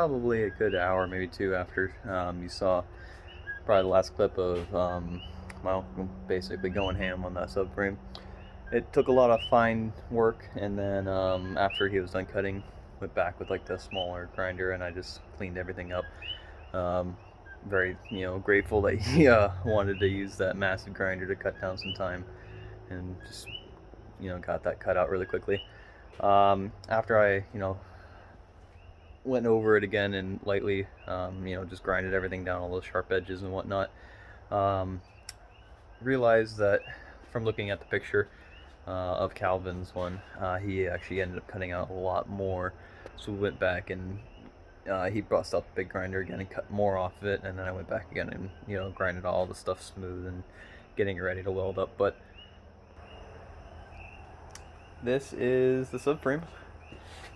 probably a good hour, maybe two after you saw probably the last clip of well, basically going ham on that subframe. It took a lot of fine work, and then after he was done cutting, went back with like the smaller grinder, and I just cleaned everything up. Very grateful that he wanted to use that massive grinder to cut down some time, and just got that cut out really quickly. After I went over it again and lightly just grinded everything down, all those sharp edges and whatnot, realized that from looking at the picture of Calvin's one, he actually ended up cutting out a lot more. So we went back and he bust out the big grinder again and cut more off of it, and then I went back again and grinded all the stuff smooth and getting it ready to weld up. But this is the subframe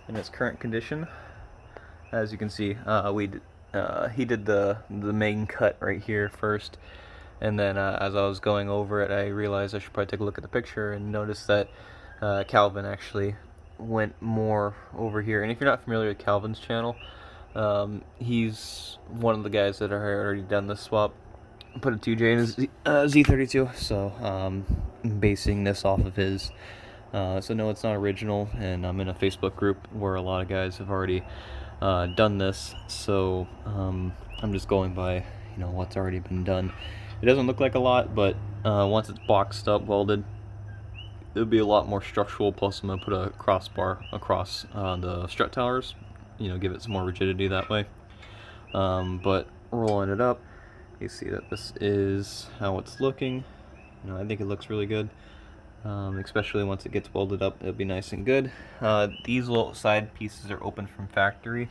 in its current condition. As you can see, he did the main cut right here first, and then as I was going over it, I realized I should probably take a look at the picture and notice that Calvin actually went more over here. And if you're not familiar with Calvin's channel, he's one of the guys that have already done this swap. Put a 2J in his Z32, so I'm basing this off of his. So no, it's not original, and I'm in a Facebook group where a lot of guys have already done this, so I'm just going by what's already been done. It doesn't look like a lot, but once it's boxed up, welded, it'll be a lot more structural. Plus I'm going to put a crossbar across the strut towers, give it some more rigidity that way. But rolling it up, you see that this is how it's looking. I think it looks really good. Especially once it gets welded up, it'll be nice and good. These little side pieces are open from factory,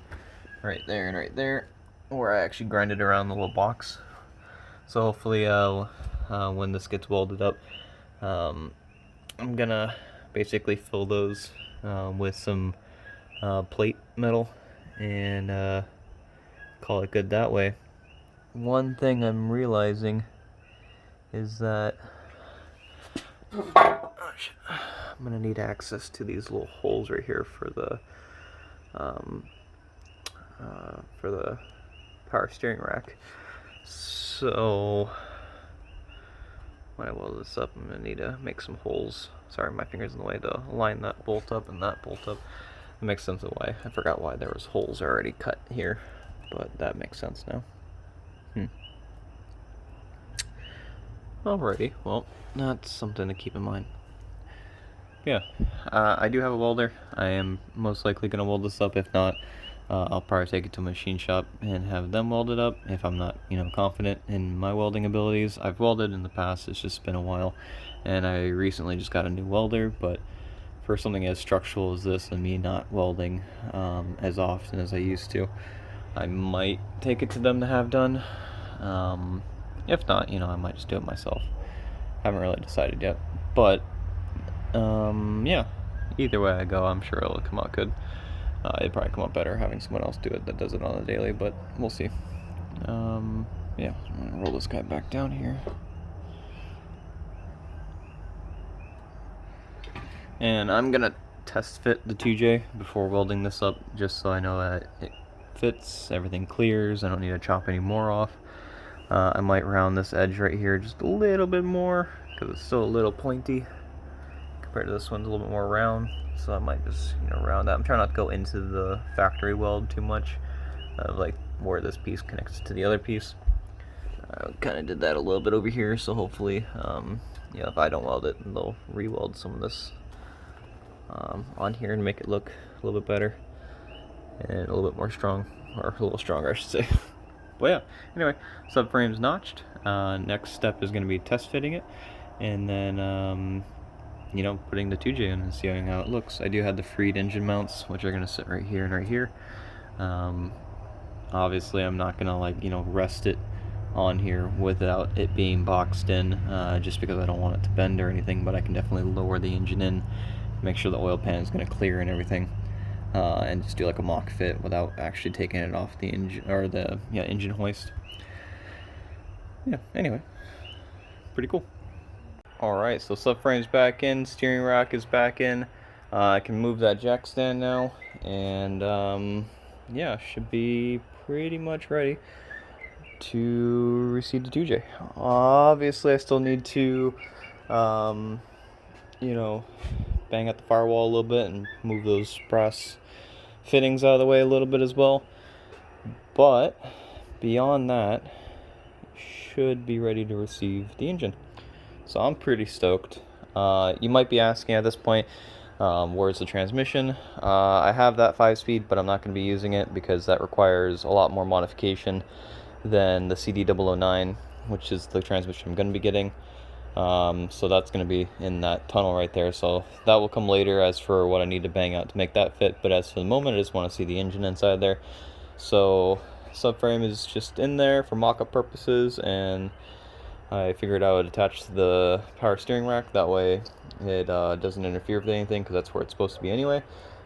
right there and right there, where I actually grinded around the little box. So hopefully when this gets welded up, I'm gonna basically fill those with some plate metal and call it good that way. One thing I'm realizing is that I'm gonna need access to these little holes right here for the power steering rack. So when I weld this up, I'm gonna need to make some holes. Sorry, my finger's in the way to line that bolt up and that bolt up. It makes sense of why. I forgot why there was holes already cut here, but that makes sense now. Alrighty, well, that's something to keep in mind. Yeah, I do have a welder. I am most likely going to weld this up. If not, I'll probably take it to a machine shop and have them weld it up if I'm not, confident in my welding abilities. I've welded in the past, it's just been a while, and I recently just got a new welder, but for something as structural as this and me not welding as often as I used to, I might take it to them to have done. If not, I might just do it myself. Haven't really decided yet, but yeah, either way I go, I'm sure it'll come out good. It'd probably come out better having someone else do it that does it on a daily, but we'll see. Yeah, I'm gonna roll this guy back down here. And I'm gonna test fit the 2J before welding this up, just so I know that it fits, everything clears, I don't need to chop any more off. I might round this edge right here just a little bit more, because it's still a little pointy compared to this one's a little bit more round, so I might just round that. I'm trying not to go into the factory weld too much, like where this piece connects to the other piece. I kind of did that a little bit over here, so hopefully if I don't weld it, they'll re-weld some of this on here and make it look a little bit better and a little bit more strong, or a little stronger I should say. But yeah, anyway, subframe's notched. Next step is going to be test fitting it, and then putting the 2J in and seeing how it looks. I do have the freed engine mounts, which are going to sit right here and right here. Obviously I'm not going to rest it on here without it being boxed in, just because I don't want it to bend or anything, but I can definitely lower the engine in, make sure the oil pan is going to clear and everything. And just do like a mock fit without actually taking it off the engine, or the engine hoist. Yeah, anyway, pretty cool. Alright, so subframe's back in, steering rack is back in. I can move that jack stand now, and yeah, should be pretty much ready to receive the 2J. Obviously, I still need to, um, you know, bang at the firewall a little bit and move those brass fittings out of the way a little bit as well. But beyond that, should be ready to receive the engine. So I'm pretty stoked. You might be asking at this point, where's the transmission? I have that 5-speed, but I'm not going to be using it because that requires a lot more modification than the CD009, which is the transmission I'm going to be getting. So that's going to be in that tunnel right there. So that will come later as for what I need to bang out to make that fit. But as for the moment, I just want to see the engine inside there. So subframe is just in there for mock-up purposes, and I figured I would attach to the power steering rack. That way it doesn't interfere with anything, because that's where it's supposed to be anyway.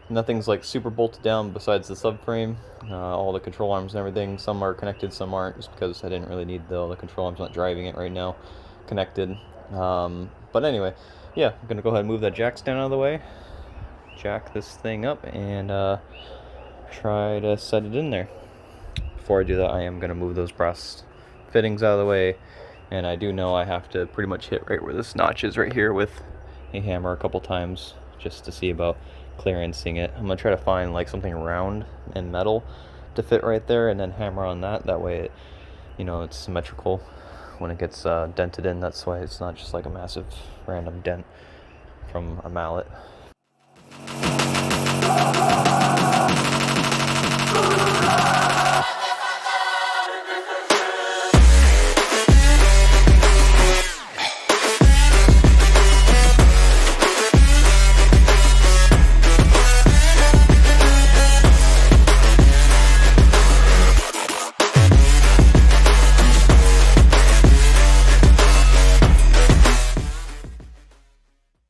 Nothing's like super bolted down besides the subframe. All the control arms and everything, some are connected, some aren't, just because I didn't really need all the control arms, not driving it right now, connected. But anyway, yeah, I'm gonna go ahead and move that jack stand out of the way, jack this thing up, and try to set it in there. Before I do that, I am gonna move those brass fittings out of the way, and I do know I have to pretty much hit right where this notch is right here with a hammer a couple times just to see about clearancing it. I'm gonna try to find like something round and metal to fit right there, and then hammer on that. That way it, it's symmetrical when it gets dented in. That's why it's not just like a massive random dent from a mallet.